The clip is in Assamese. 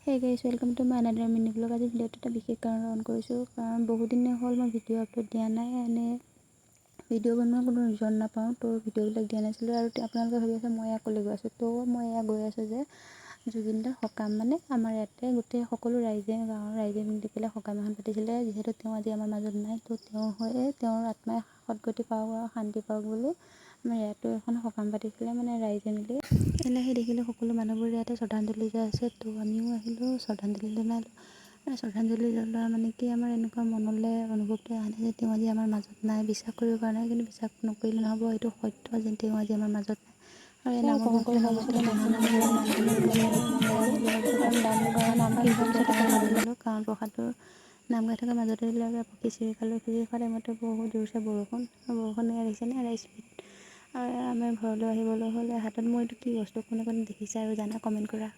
Hey guys, welcome to my another mini vlog. আজি ভিডিঅ'টো এটা বিশেষ কাৰণত অন কৰিছোঁ কাৰণ বহুত দিন হ'ল মই ভিডিঅ' আপলোড দিয়া নাই। এনে ভিডিঅ' বনোৱাৰ কোনো ৰিজন নাপাওঁ, তো ভিডিঅ'বিলাক দিয়া নাছিলোঁ। আৰু আপোনালোকে ভাবি আছে মই অকলে গৈ আছোঁ, তো মই গৈ আছোঁ যে জুবিনদাৰ সকাম, মানে আমাৰ ইয়াতে গোটেই সকলো ৰাইজে, গাঁৱৰ ৰাইজে মিলি পেলাই সকাম এখন পাতিছিলে। যিহেতু তেওঁ আজি আমাৰ মাজত নাই, তো তেওঁৰ আত্মাই সদগতি পাওক আৰু শান্তি পাওক বুলি আমাৰ ইয়াতো এখন সকাম পাতিছিলে, মানে ৰাইজে মিলি। সেই দেখিলোঁ সকলো মানুহবোৰ ইয়াতে শ্ৰদ্ধাঞ্জলি দিয়া আছে, তো আমিও আহিলোঁ শ্ৰদ্ধাঞ্জলি জনালোঁ। শ্ৰদ্ধাঞ্জলি জ্বলোৱা মানে কি, আমাৰ এনেকুৱা মনলৈ অনুভৱটো আহে যে তেওঁ আজি আমাৰ মাজত নাই। বিশ্বাস কৰিব পৰা নাই, কিন্তু বিশ্বাস নকৰিলে নহ'ব, এইটো সত্য যে তেওঁ আজি আমাৰ মাজত নাই। আৰু এই নামৰ সকলো ভাবিছিলোঁ কাৰণ প্ৰসাদৰ নাম গাই থকা মাজতে খিচিৰি খালোঁ। খিচিৰি খোৱা টাইমতে বহুত জোৰছে বৰষুণ আহিছেনে আৰু স্পীড। আৰু আমাৰ ঘৰলৈ আহিবলৈ হ'লে হাতত মই এইটো কি বস্তু কোনে দেখিছে আৰু জানা কমেণ্ট কৰা।